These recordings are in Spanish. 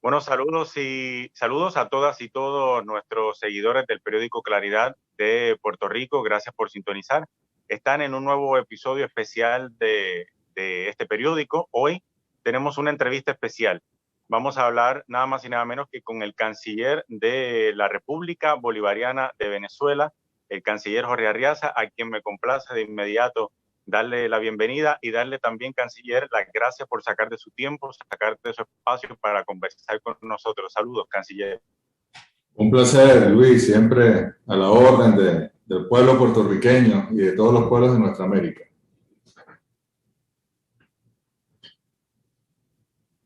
Bueno, saludos a todas y todos nuestros seguidores del periódico Claridad de Puerto Rico. Gracias por sintonizar. Están en un nuevo episodio especial de este periódico. Hoy tenemos una entrevista especial. Vamos a hablar nada más y nada menos que con el canciller de la República Bolivariana de Venezuela, el canciller Jorge Arriaza, a quien me complace de inmediato darle la bienvenida y darle también, canciller, las gracias por sacar de su tiempo, sacar de su espacio para conversar con nosotros. Saludos, canciller. Un placer, Luis, siempre a la orden del pueblo puertorriqueño y de todos los pueblos de nuestra América.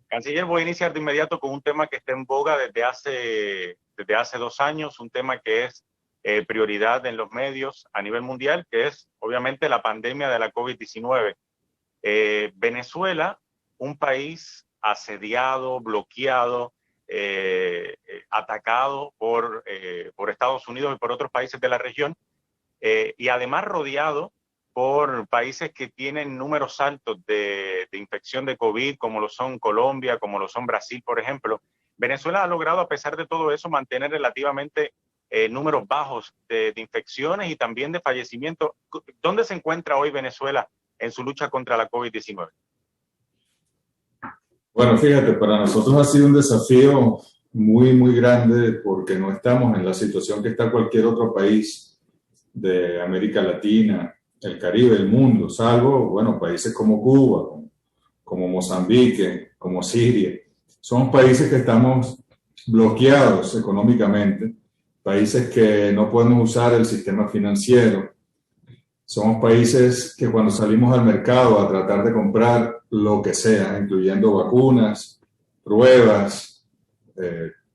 Canciller, voy a iniciar de inmediato con un tema que está en boga desde hace 2 años, un tema que es prioridad en los medios a nivel mundial, que es obviamente la pandemia de la COVID-19. Venezuela, un país asediado, bloqueado, atacado por Estados Unidos y por otros países de la región, y además rodeado por países que tienen números altos de infección de COVID, como lo son Colombia, como lo son Brasil, por ejemplo. Venezuela ha logrado, a pesar de todo eso, mantener relativamente números bajos de infecciones y también de fallecimientos. ¿Dónde se encuentra hoy Venezuela en su lucha contra la COVID-19? Bueno, fíjate, para nosotros ha sido un desafío muy, muy grande porque no estamos en la situación que está cualquier otro país de América Latina, el Caribe, el mundo, salvo, bueno, países como Cuba, como Mozambique, como Siria. Son países que estamos bloqueados económicamente, países que no podemos usar el sistema financiero. Somos países que cuando salimos al mercado a tratar de comprar lo que sea, incluyendo vacunas, pruebas,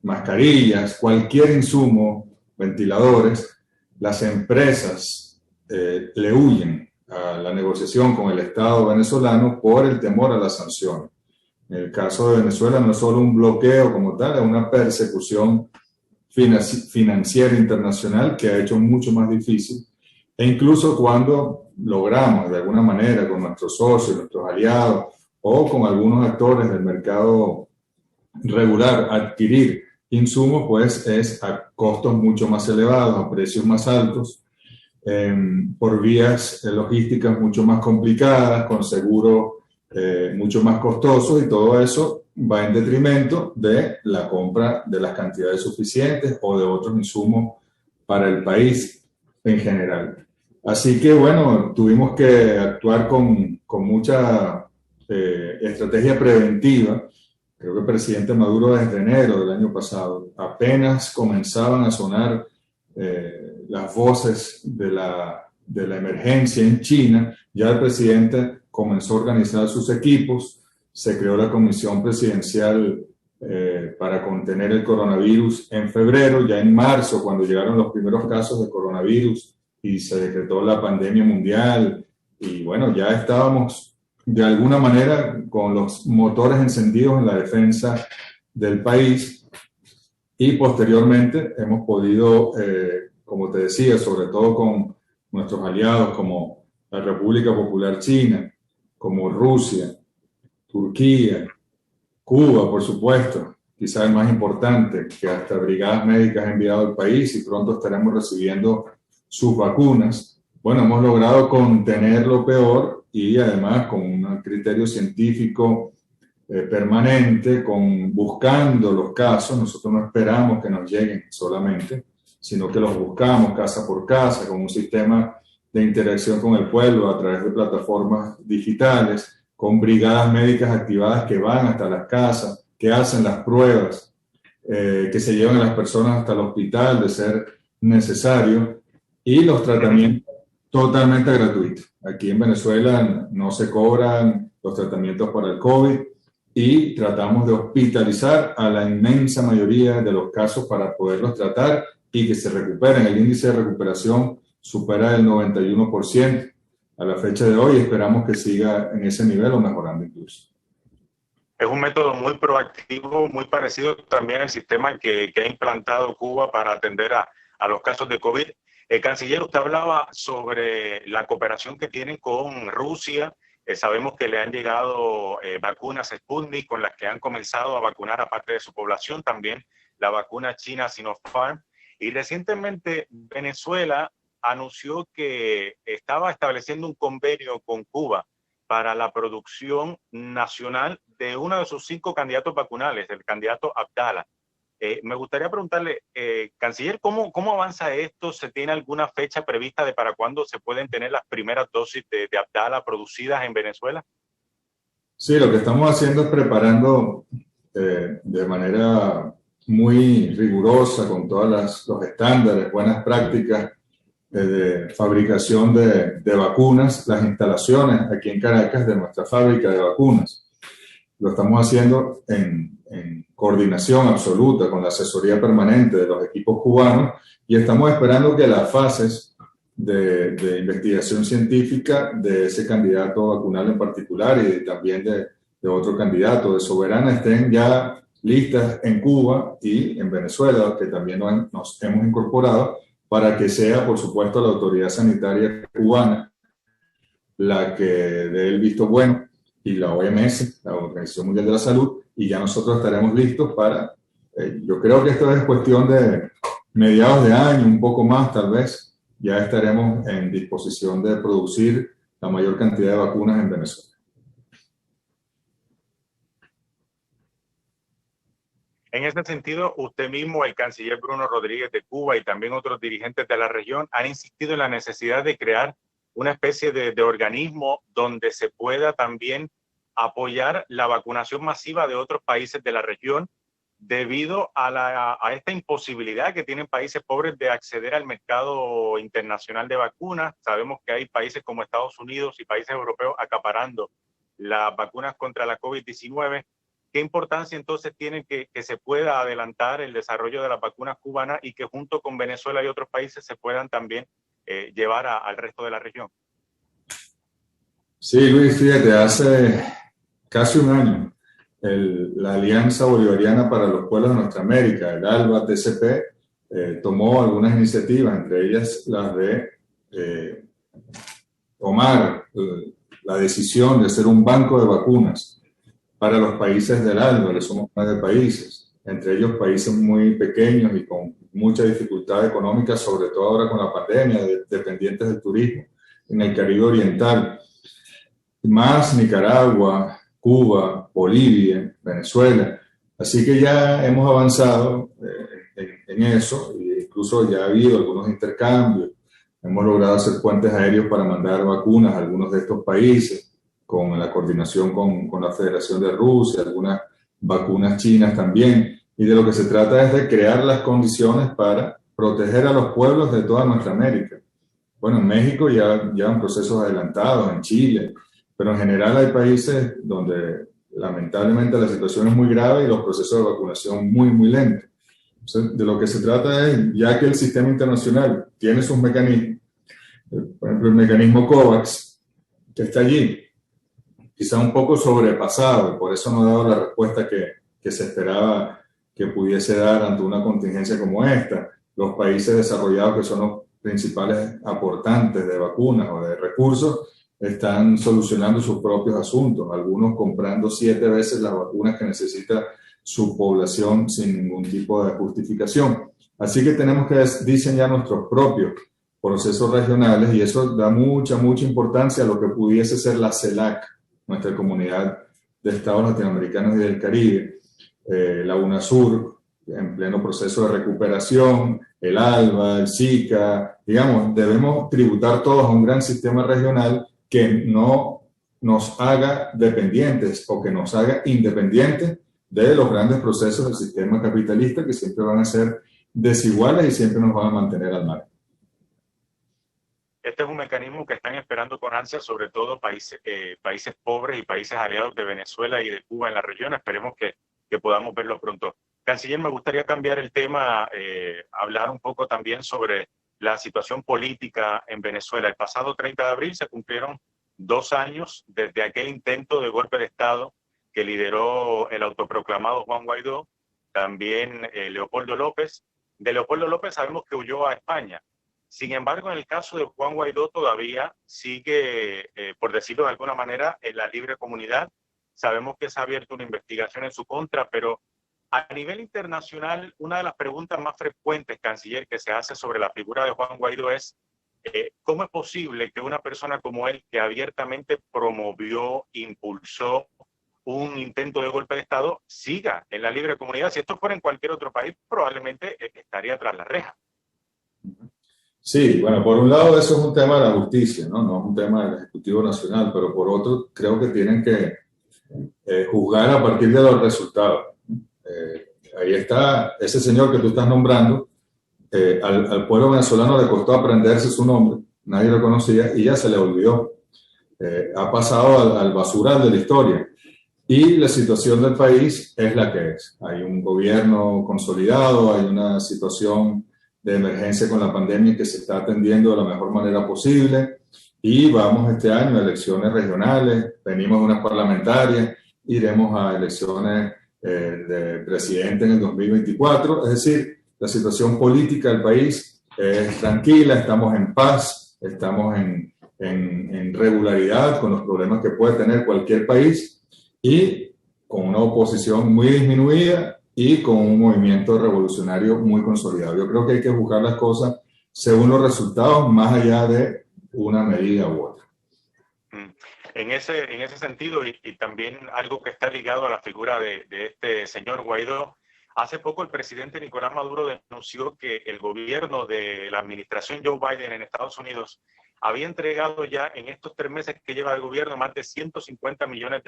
mascarillas, cualquier insumo, ventiladores, las empresas le huyen a la negociación con el Estado venezolano por el temor a las sanciones. En el caso de Venezuela no es solo un bloqueo como tal, es una persecución financiera internacional que ha hecho mucho más difícil. E incluso cuando logramos de alguna manera con nuestros socios, nuestros aliados o con algunos actores del mercado regular adquirir insumos, pues es a costos mucho más elevados, a precios más altos, por vías logísticas mucho más complicadas, con seguros mucho más costosos, y todo eso va en detrimento de la compra de las cantidades suficientes o de otros insumos para el país en general. Así que, bueno, tuvimos que actuar con mucha estrategia preventiva. Creo que el presidente Maduro desde enero del año pasado apenas comenzaban a sonar las voces de la emergencia en China. Ya el presidente comenzó a organizar sus equipos, se creó la comisión presidencial para contener el coronavirus en febrero. Ya en marzo, cuando llegaron los primeros casos de coronavirus y se decretó la pandemia mundial, y bueno, ya estábamos de alguna manera con los motores encendidos en la defensa del país, y posteriormente hemos podido, como te decía, sobre todo con nuestros aliados como la República Popular China, como Rusia, Turquía, Cuba, por supuesto, quizá el más importante, que hasta brigadas médicas ha enviado al país y pronto estaremos recibiendo sus vacunas. Bueno, hemos logrado contener lo peor y además con un criterio científico permanente, buscando los casos. Nosotros no esperamos que nos lleguen solamente, sino que los buscamos casa por casa, con un sistema de interacción con el pueblo a través de plataformas digitales, con brigadas médicas activadas que van hasta las casas, que hacen las pruebas, que se llevan a las personas hasta el hospital de ser necesario, y los tratamientos totalmente gratuitos. Aquí en Venezuela no se cobran los tratamientos para el COVID y tratamos de hospitalizar a la inmensa mayoría de los casos para poderlos tratar y que se recuperen. El índice de recuperación supera el 91%. A la fecha de hoy esperamos que siga en ese nivel o mejorando incluso. Es un método muy proactivo, muy parecido también al sistema que ha implantado Cuba para atender a los casos de COVID. Canciller, usted hablaba sobre la cooperación que tienen con Rusia Sabemos que le han llegado vacunas Sputnik con las que han comenzado a vacunar a parte de su población, también la vacuna china Sinopharm. Y recientemente Venezuela anunció que estaba estableciendo un convenio con Cuba para la producción nacional de uno de sus 5 candidatos vacunales, el candidato Abdala. Me gustaría preguntarle, canciller, ¿cómo avanza esto? ¿Se tiene alguna fecha prevista de para cuándo se pueden tener las primeras dosis de Abdala producidas en Venezuela? Sí, lo que estamos haciendo es preparando de manera muy rigurosa, con todos los estándares, buenas prácticas de fabricación de vacunas, las instalaciones aquí en Caracas de nuestra fábrica de vacunas. Lo estamos haciendo en coordinación absoluta con la asesoría permanente de los equipos cubanos y estamos esperando que las fases de investigación científica de ese candidato vacunal en particular y también de otro candidato de Soberana estén ya listas en Cuba y en Venezuela, que también nos hemos incorporado, para que sea, por supuesto, la autoridad sanitaria cubana la que dé el visto bueno y la OMS, la Organización Mundial de la Salud, y ya nosotros estaremos listos para, yo creo que esto es cuestión de mediados de año, un poco más tal vez, ya estaremos en disposición de producir la mayor cantidad de vacunas en Venezuela. En ese sentido, usted mismo, el canciller Bruno Rodríguez de Cuba y también otros dirigentes de la región han insistido en la necesidad de crear una especie de organismo donde se pueda también apoyar la vacunación masiva de otros países de la región debido a esta imposibilidad que tienen países pobres de acceder al mercado internacional de vacunas. Sabemos que hay países como Estados Unidos y países europeos acaparando las vacunas contra la COVID-19. ¿Qué importancia entonces tiene que se pueda adelantar el desarrollo de las vacunas cubanas y que junto con Venezuela y otros países se puedan también llevar al resto de la región? Sí, Luis, fíjate, hace casi un año, la Alianza Bolivariana para los Pueblos de Nuestra América, el ALBA-TCP, tomó algunas iniciativas, entre ellas las de tomar la decisión de ser un banco de vacunas para los países del ALBA, que somos 9 países, entre ellos países muy pequeños y con mucha dificultad económica, sobre todo ahora con la pandemia, dependientes del turismo, en el Caribe Oriental, más Nicaragua, Cuba, Bolivia, Venezuela. Así que ya hemos avanzado en eso, e incluso ya ha habido algunos intercambios. Hemos logrado hacer puentes aéreos para mandar vacunas a algunos de estos países, con la coordinación con la Federación de Rusia, algunas vacunas chinas también. Y de lo que se trata es de crear las condiciones para proteger a los pueblos de toda nuestra América. Bueno, en México ya llevan procesos adelantados, en Chile, pero en general hay países donde lamentablemente la situación es muy grave y los procesos de vacunación muy, muy lentos. Entonces, de lo que se trata es, ya que el sistema internacional tiene sus mecanismos, por ejemplo el mecanismo COVAX, que está allí, quizá un poco sobrepasado, y por eso no ha dado la respuesta que se esperaba que pudiese dar ante una contingencia como esta. Los países desarrollados, que son los principales aportantes de vacunas o de recursos, están solucionando sus propios asuntos, algunos comprando 7 veces las vacunas que necesita su población sin ningún tipo de justificación. Así que tenemos que diseñar nuestros propios procesos regionales y eso da mucha importancia a lo que pudiese ser la CELAC, nuestra comunidad de estados latinoamericanos y del Caribe, la UNASUR, en pleno proceso de recuperación, el ALBA, el SICA, digamos, debemos tributar todos a un gran sistema regional que no nos haga dependientes o que nos haga independientes de los grandes procesos del sistema capitalista que siempre van a ser desiguales y siempre nos van a mantener al margen. Este es un mecanismo que están esperando con ansia, sobre todo países pobres y países aliados de Venezuela y de Cuba en la región. Esperemos que podamos verlo pronto. Canciller, me gustaría cambiar el tema, hablar un poco también sobre la situación política en Venezuela. El pasado 30 de abril se cumplieron 2 años desde aquel intento de golpe de Estado que lideró el autoproclamado Juan Guaidó, también Leopoldo López. De Leopoldo López sabemos que huyó a España. Sin embargo, en el caso de Juan Guaidó todavía sigue, por decirlo de alguna manera, en la libre comunidad. Sabemos que se ha abierto una investigación en su contra, pero a nivel internacional, una de las preguntas más frecuentes, canciller, que se hace sobre la figura de Juan Guaidó es ¿cómo es posible que una persona como él, que abiertamente promovió, impulsó un intento de golpe de Estado, siga en la libre comunidad? Si esto fuera en cualquier otro país, probablemente estaría tras la reja. Sí, bueno, por un lado eso es un tema de la justicia, ¿no? No es un tema del Ejecutivo Nacional, pero por otro creo que tienen que juzgar a partir de los resultados. Ahí está ese señor que tú estás nombrando. Al pueblo venezolano le costó aprenderse su nombre, nadie lo conocía y ya se le olvidó. Ha pasado al basural de la historia. Y la situación del país es la que es. Hay un gobierno consolidado, hay una situación de emergencia con la pandemia que se está atendiendo de la mejor manera posible y vamos este año a elecciones regionales, venimos de unas parlamentarias, iremos a elecciones de presidente en el 2024. Es decir, la situación política del país es tranquila, estamos en paz, estamos en regularidad con los problemas que puede tener cualquier país y con una oposición muy disminuida y con un movimiento revolucionario muy consolidado. Yo creo que hay que buscar las cosas según los resultados, más allá de una medida u otra. En ese sentido, y también algo que está ligado a la figura de este señor Guaidó, hace poco el presidente Nicolás Maduro denunció que el gobierno de la administración Joe Biden en Estados Unidos había entregado ya en estos 3 meses que lleva el gobierno más de $150 millones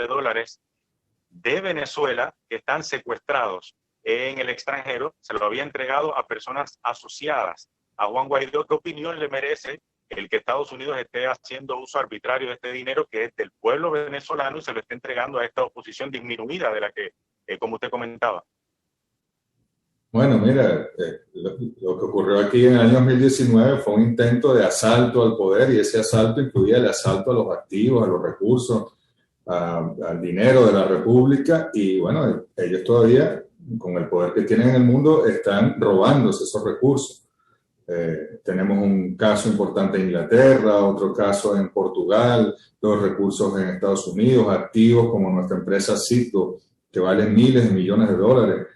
de Venezuela que están secuestrados en el extranjero. Se lo había entregado a personas asociadas a Juan Guaidó. ¿Qué opinión le merece el que Estados Unidos esté haciendo uso arbitrario de este dinero que es del pueblo venezolano y se lo esté entregando a esta oposición disminuida de la que, como usted comentaba? Bueno, mira, lo que ocurrió aquí en el año 2019 fue un intento de asalto al poder y ese asalto incluía el asalto a los activos, a los recursos, al dinero de la República y bueno, ellos todavía, con el poder que tienen en el mundo, están robándose esos recursos. Tenemos un caso importante en Inglaterra, otro caso en Portugal, los recursos en Estados Unidos, activos como nuestra empresa Citgo, que valen miles de millones de dólares.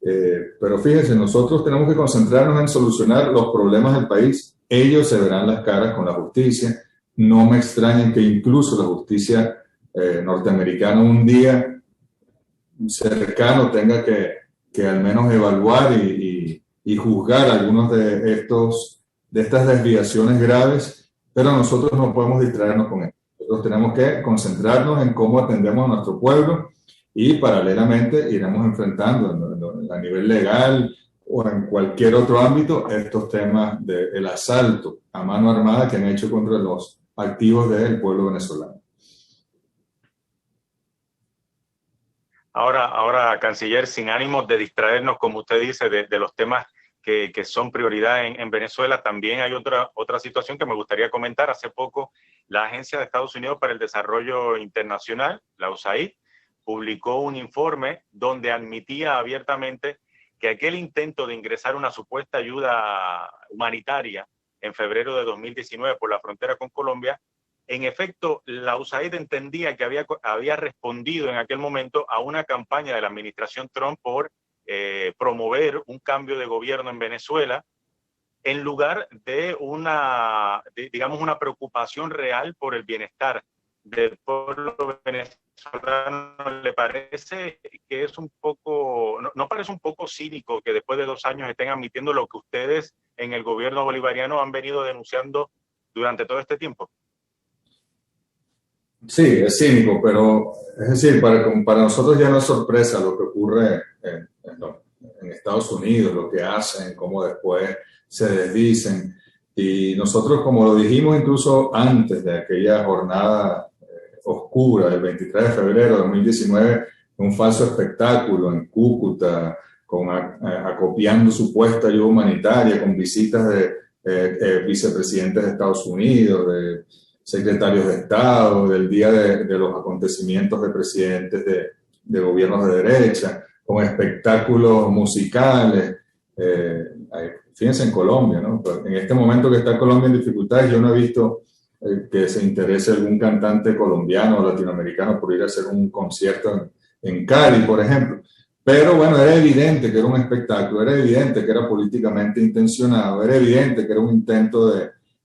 Pero fíjense, nosotros tenemos que concentrarnos en solucionar los problemas del país. Ellos se verán las caras con la justicia. No me extraña que incluso la justicia norteamericana un día cercano tenga que al menos evaluar y juzgar algunos de estas desviaciones graves, pero nosotros no podemos distraernos con esto. Nosotros tenemos que concentrarnos en cómo atendemos a nuestro pueblo y paralelamente iremos enfrentando a nivel legal o en cualquier otro ámbito estos temas del asalto a mano armada que han hecho contra los activos del pueblo venezolano. Ahora, canciller, sin ánimos de distraernos, como usted dice, de los temas que son prioridad en Venezuela, también hay otra situación que me gustaría comentar. Hace poco, la Agencia de Estados Unidos para el Desarrollo Internacional, la USAID, publicó un informe donde admitía abiertamente que aquel intento de ingresar una supuesta ayuda humanitaria en febrero de 2019 por la frontera con Colombia, en efecto, la USAID entendía que había respondido en aquel momento a una campaña de la administración Trump por promover un cambio de gobierno en Venezuela, en lugar de digamos, una preocupación real por el bienestar del pueblo venezolano. ¿Le parece que es un poco, no parece un poco cínico que después de 2 años estén admitiendo lo que ustedes en el gobierno bolivariano han venido denunciando durante todo este tiempo? Sí, es cínico, pero es decir, para nosotros ya no es sorpresa lo que ocurre en Estados Unidos, lo que hacen, cómo después se desdicen. Y nosotros, como lo dijimos incluso antes de aquella jornada oscura del 23 de febrero de 2019, un falso espectáculo en Cúcuta, acopiando supuesta ayuda humanitaria, con visitas de vicepresidentes de Estados Unidos, de secretarios de Estado, del día de los acontecimientos de presidentes de gobiernos de derecha, con espectáculos musicales. fíjense en Colombia, ¿no? Pues en este momento que está Colombia en dificultades, yo no he visto que se interese algún cantante colombiano o latinoamericano por ir a hacer un concierto en Cali, por ejemplo. Pero bueno, era evidente que era un espectáculo, era evidente que era políticamente intencionado, era evidente que era un intento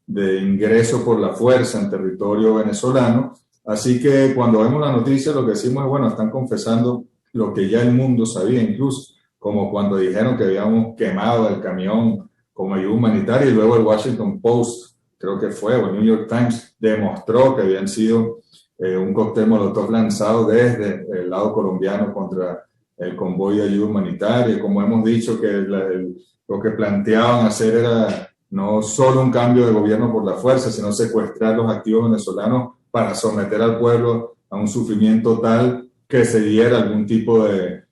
de ingreso por la fuerza en territorio venezolano. Así que cuando vemos la noticia, lo que decimos es, bueno, están confesando lo que ya el mundo sabía, incluso como cuando dijeron que habíamos quemado el camión como ayuda humanitaria, y luego el Washington Post, creo que fue, o el New York Times, demostró que habían sido un cóctel molotov lanzado desde el lado colombiano contra el convoy de ayuda humanitaria. Como hemos dicho, que lo que planteaban hacer era no solo un cambio de gobierno por la fuerza, sino secuestrar los activos venezolanos para someter al pueblo a un sufrimiento tal que se diera algún tipo de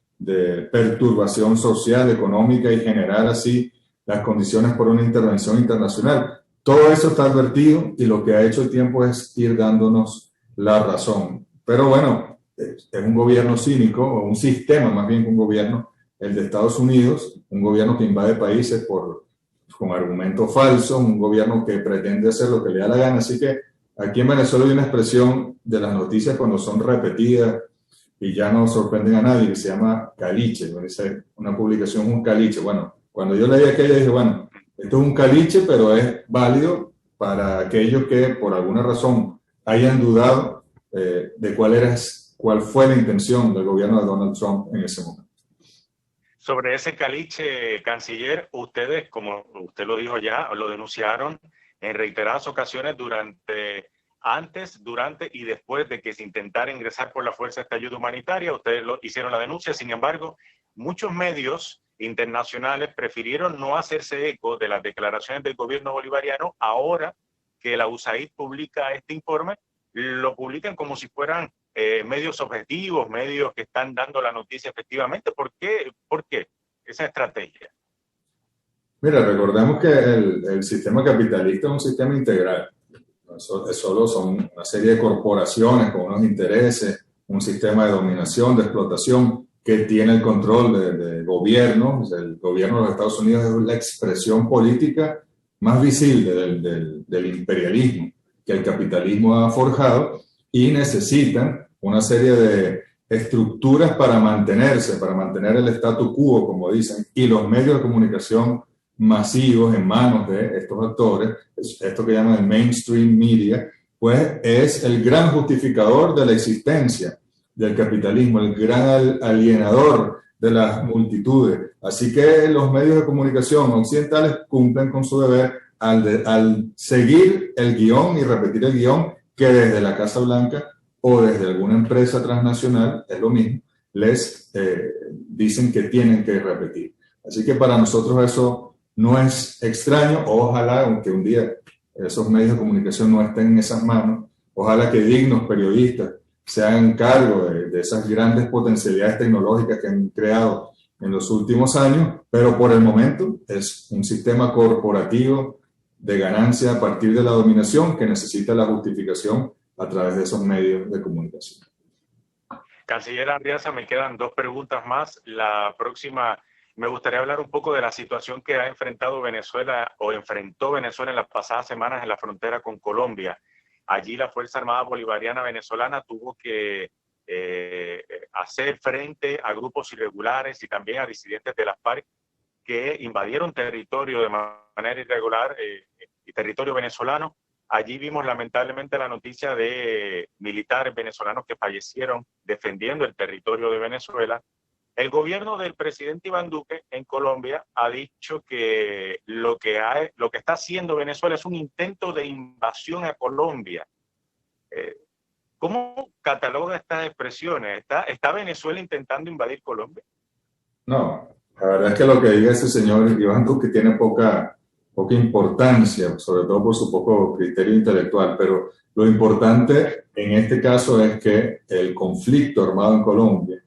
perturbación social, económica, y generar así las condiciones por una intervención internacional. Todo eso está advertido y lo que ha hecho el tiempo es ir dándonos la razón. Pero bueno, es un gobierno cínico, o un sistema más bien que un gobierno, el de Estados Unidos, un gobierno que invade países con argumentos falsos, un gobierno que pretende hacer lo que le da la gana. Así que aquí en Venezuela hay una expresión de las noticias cuando son repetidas y ya no sorprenden a nadie, que se llama caliche. Una publicación es un caliche. Bueno, cuando yo leí aquella dije, bueno, esto es un caliche, pero es válido para aquellos que por alguna razón hayan dudado de cuál fue la intención del gobierno de Donald Trump en ese momento. Sobre ese caliche, canciller, ustedes, como usted lo dijo ya, lo denunciaron en reiteradas ocasiones antes, durante y después de que se intentara ingresar por la fuerza esta ayuda humanitaria. Ustedes hicieron la denuncia. Sin embargo, muchos medios internacionales prefirieron no hacerse eco de las declaraciones del gobierno bolivariano. Ahora que la USAID publica este informe, lo publican como si fueran medios objetivos, medios que están dando la noticia efectivamente. ¿Por qué? ¿Por qué esa estrategia? Mira, recordemos que el sistema capitalista es un sistema integral. Solo son una serie de corporaciones con unos intereses, un sistema de dominación, de explotación, que tiene el control de gobierno. El gobierno de los Estados Unidos es la expresión política más visible del imperialismo que el capitalismo ha forjado, y necesitan una serie de estructuras para mantenerse, para mantener el statu quo, como dicen, y los medios de comunicación masivos en manos de estos actores, esto que llaman el mainstream media, pues es el gran justificador de la existencia del capitalismo, el gran alienador de las multitudes. Así que los medios de comunicación occidentales cumplen con su deber al seguir el guión y repetir el guión que desde la Casa Blanca o desde alguna empresa transnacional, es lo mismo, les dicen que tienen que repetir. Así que para nosotros eso no es extraño. Ojalá, aunque un día esos medios de comunicación no estén en esas manos, ojalá que dignos periodistas se hagan cargo de esas grandes potencialidades tecnológicas que han creado en los últimos años, pero por el momento es un sistema corporativo de ganancia a partir de la dominación que necesita la justificación a través de esos medios de comunicación. Canciller Arriaza, me quedan dos preguntas más. La próxima, me gustaría hablar un poco de la situación que ha enfrentado Venezuela o enfrentó Venezuela en las pasadas semanas en la frontera con Colombia. Allí la Fuerza Armada Bolivariana Venezolana tuvo que hacer frente a grupos irregulares y también a disidentes de las FARC que invadieron territorio de manera irregular, territorio venezolano. Allí vimos lamentablemente la noticia de militares venezolanos que fallecieron defendiendo el territorio de Venezuela. El gobierno del presidente Iván Duque en Colombia ha dicho que lo que está haciendo Venezuela es un intento de invasión a Colombia. ¿Cómo cataloga estas expresiones? ¿Está Venezuela intentando invadir Colombia? No, la verdad es que lo que diga ese señor Iván Duque tiene poca importancia, sobre todo por su poco criterio intelectual, pero lo importante en este caso es que el conflicto armado en Colombia,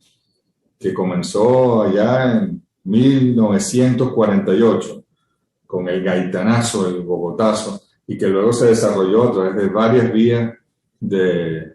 que comenzó allá en 1948 con el gaitanazo, el bogotazo, y que luego se desarrolló a través de varias vías de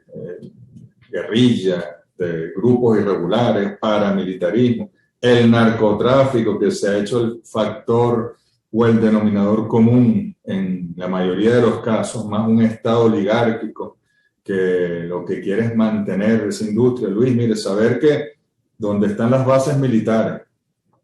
guerrilla, de grupos irregulares, paramilitarismo, el narcotráfico, que se ha hecho el factor o el denominador común en la mayoría de los casos, más un Estado oligárquico que lo que quiere es mantener esa industria. Luis, mire, saber que donde están las bases militares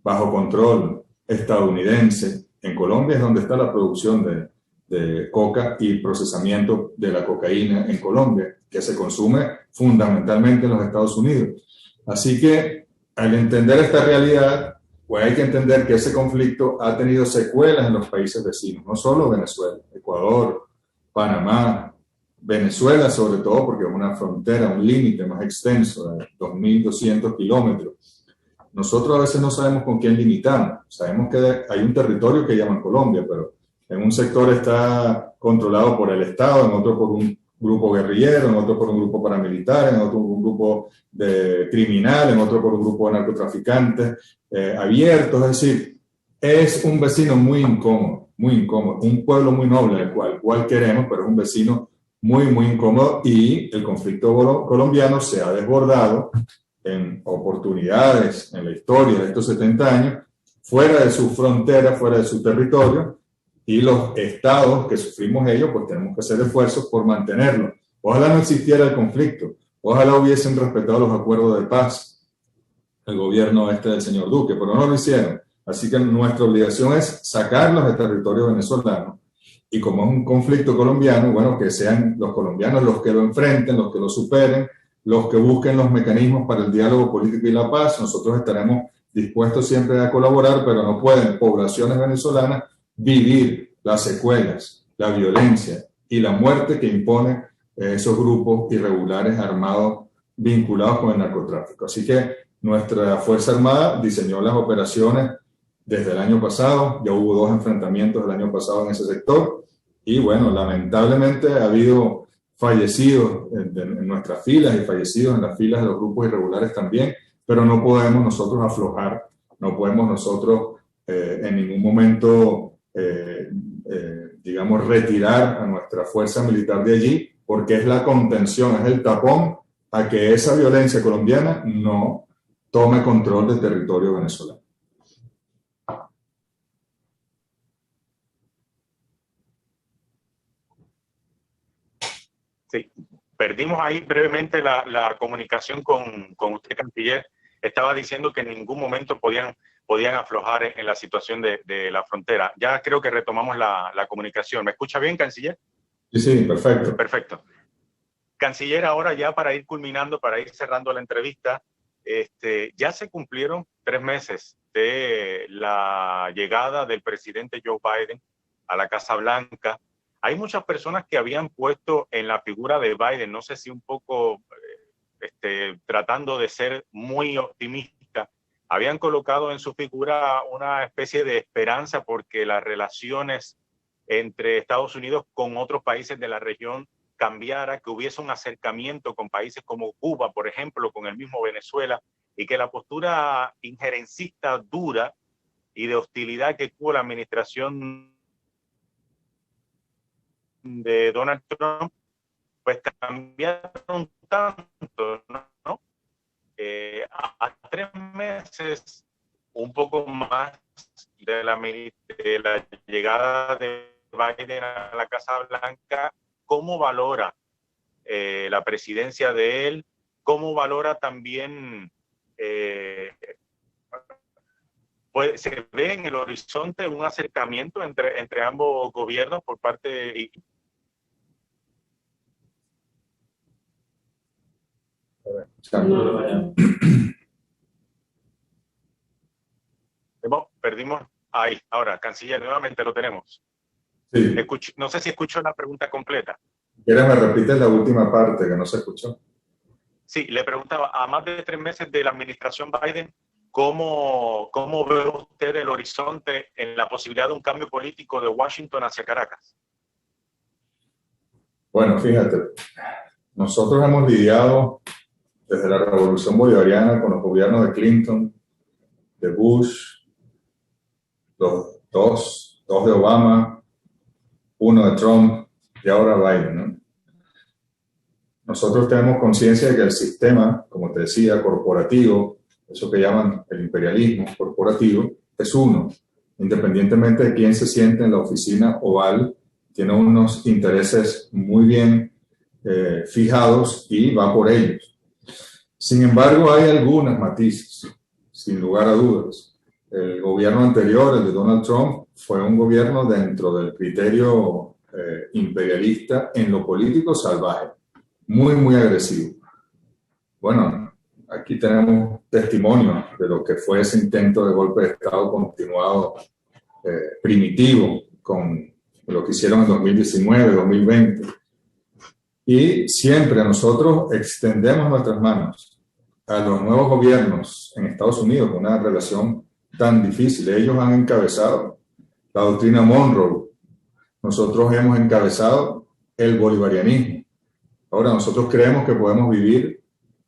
bajo control estadounidense, en Colombia es donde está la producción de coca y procesamiento de la cocaína en Colombia, que se consume fundamentalmente en los Estados Unidos. Así que al entender esta realidad, pues hay que entender que ese conflicto ha tenido secuelas en los países vecinos, no solo Venezuela, Ecuador, Panamá, Venezuela sobre todo porque es una frontera, un límite más extenso de 2.200 kilómetros. Nosotros a veces no sabemos con quién limitamos. Sabemos que hay un territorio que llaman Colombia, pero en un sector está controlado por el Estado, en otro por un grupo guerrillero, en otro por un grupo paramilitar, en otro por un grupo de criminal, en otro por un grupo de narcotraficantes abiertos. Es decir, es un vecino muy incómodo, un pueblo muy noble, el cual queremos, pero es un vecino muy, muy incómodo, y el conflicto colombiano se ha desbordado en oportunidades en la historia de estos 70 años, fuera de su frontera, fuera de su territorio, y los estados que sufrimos ellos, pues tenemos que hacer esfuerzos por mantenerlo. Ojalá no existiera el conflicto, ojalá hubiesen respetado los acuerdos de paz, el gobierno del señor Duque, pero no lo hicieron. Así que nuestra obligación es sacarlos del territorio venezolano, y como es un conflicto colombiano, bueno, que sean los colombianos los que lo enfrenten, los que lo superen, los que busquen los mecanismos para el diálogo político y la paz. Nosotros estaremos dispuestos siempre a colaborar, pero no pueden poblaciones venezolanas vivir las secuelas, la violencia y la muerte que imponen esos grupos irregulares armados vinculados con el narcotráfico. Así que nuestra Fuerza Armada diseñó las operaciones desde el año pasado, ya hubo 2 enfrentamientos el año pasado en ese sector, y bueno, lamentablemente ha habido fallecidos en nuestras filas y fallecidos en las filas de los grupos irregulares también, pero no podemos nosotros aflojar, no podemos nosotros en ningún momento, digamos, retirar a nuestra fuerza militar de allí, porque es la contención, es el tapón a que esa violencia colombiana no tome control del territorio venezolano. Sí, perdimos ahí brevemente la comunicación con usted, canciller. Estaba diciendo que en ningún momento podían aflojar en la situación de la frontera. Ya creo que retomamos la comunicación. ¿Me escucha bien, canciller? Sí, perfecto. Perfecto. Canciller, ahora ya para ir culminando, para ir cerrando la entrevista, ya se cumplieron 3 meses de la llegada del presidente Joe Biden a la Casa Blanca. Hay muchas personas que habían puesto en la figura de Biden, no sé si un poco tratando de ser muy optimista, habían colocado en su figura una especie de esperanza porque las relaciones entre Estados Unidos con otros países de la región cambiara, que hubiese un acercamiento con países como Cuba, por ejemplo, con el mismo Venezuela, y que la postura injerencista dura y de hostilidad que tuvo la administración de Donald Trump, pues cambiaron tanto, ¿no? A 3 meses, un poco más de la llegada de Biden a la Casa Blanca, ¿cómo valora la presidencia de él? ¿Cómo valora también, pues, se ve en el horizonte un acercamiento entre ambos gobiernos por parte perdimos ahí. Ahora, canciller, nuevamente lo tenemos. Sí. No sé si escuchó la pregunta completa. ¿Quieres me repites la última parte que no se escuchó? Sí, le preguntaba, a más de 3 meses de la administración Biden, ¿cómo ve usted el horizonte en la posibilidad de un cambio político de Washington hacia Caracas? Bueno, fíjate, nosotros hemos lidiado desde la Revolución Bolivariana con los gobiernos de Clinton, de Bush, los dos de Obama, uno de Trump y ahora Biden, ¿no? Nosotros tenemos conciencia de que el sistema, como te decía, corporativo, eso que llaman el imperialismo corporativo, es uno. independientemente de quién se siente en la oficina oval, tiene unos intereses muy bien fijados y va por ellos. Sin embargo, hay algunos matices, sin lugar a dudas. El gobierno anterior, el de Donald Trump, fue un gobierno dentro del criterio imperialista en lo político salvaje, muy, muy agresivo. Bueno, aquí tenemos testimonio de lo que fue ese intento de golpe de Estado continuado, primitivo, con lo que hicieron en 2019, 2020. Y siempre nosotros extendemos nuestras manos a los nuevos gobiernos en Estados Unidos, con una relación tan difícil. Ellos han encabezado la doctrina Monroe. Nosotros hemos encabezado el bolivarianismo. Ahora, nosotros creemos que podemos vivir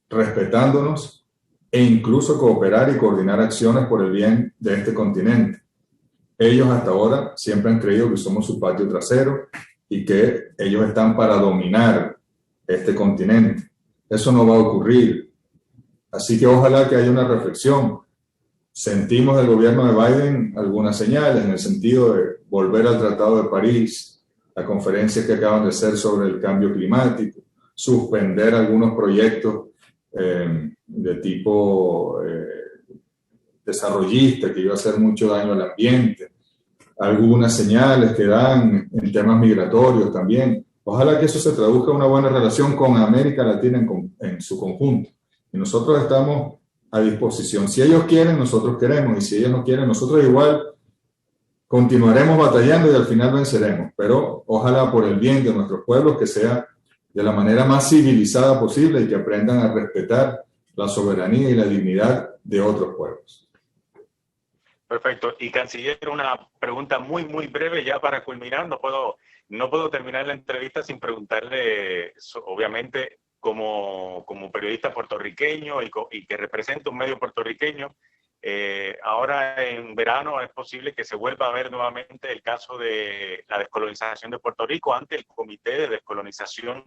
respetándonos e incluso cooperar y coordinar acciones por el bien de este continente. Ellos hasta ahora siempre han creído que somos su patio trasero y que ellos están para dominar este continente. Eso no va a ocurrir. Así que ojalá que haya una reflexión. Sentimos del gobierno de Biden algunas señales en el sentido de volver al Tratado de París, la conferencia que acaban de hacer sobre el cambio climático, suspender algunos proyectos de tipo desarrollista que iba a hacer mucho daño al ambiente, algunas señales que dan en temas migratorios también. Ojalá que eso se traduzca en una buena relación con América Latina en su conjunto. Y nosotros estamos a disposición. Si ellos quieren, nosotros queremos. Y si ellos no quieren, nosotros igual continuaremos batallando y al final venceremos. Pero ojalá por el bien de nuestros pueblos que sea de la manera más civilizada posible y que aprendan a respetar la soberanía y la dignidad de otros pueblos. Perfecto. Y canciller, una pregunta muy, muy breve ya para culminar. No puedo terminar la entrevista sin preguntarle, obviamente, como periodista puertorriqueño y que representa un medio puertorriqueño, ahora en verano es posible que se vuelva a ver nuevamente el caso de la descolonización de Puerto Rico ante el Comité de Descolonización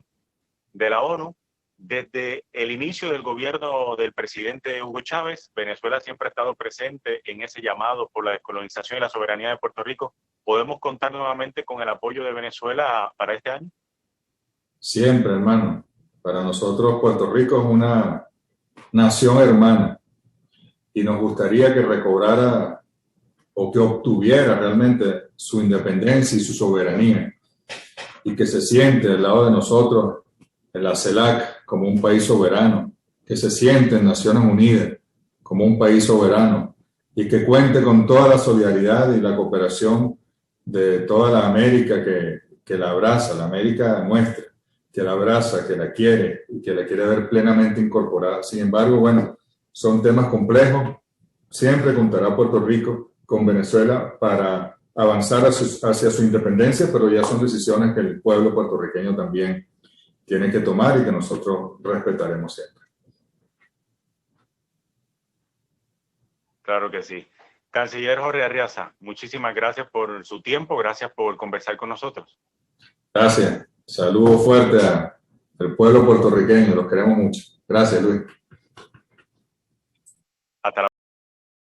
de la ONU. Desde el inicio del gobierno del presidente Hugo Chávez, Venezuela siempre ha estado presente en ese llamado por la descolonización y la soberanía de Puerto Rico. ¿Podemos contar nuevamente con el apoyo de Venezuela para este año? Siempre, hermano. Para nosotros Puerto Rico es una nación hermana y nos gustaría que recobrara o que obtuviera realmente su independencia y su soberanía y que se siente al lado de nosotros en la CELAC como un país soberano, que se siente en Naciones Unidas como un país soberano y que cuente con toda la solidaridad y la cooperación de toda la América que la abraza, la América nuestra, que la abraza, que la quiere y que la quiere ver plenamente incorporada. Sin embargo, bueno, son temas complejos. Siempre contará Puerto Rico con Venezuela para avanzar hacia su independencia, pero ya son decisiones que el pueblo puertorriqueño también tiene que tomar y que nosotros respetaremos siempre. Claro que sí. Canciller Jorge Arriaza, muchísimas gracias por su tiempo, gracias por conversar con nosotros. Gracias. Saludo fuerte al pueblo puertorriqueño, los queremos mucho. Gracias, Luis. Hasta la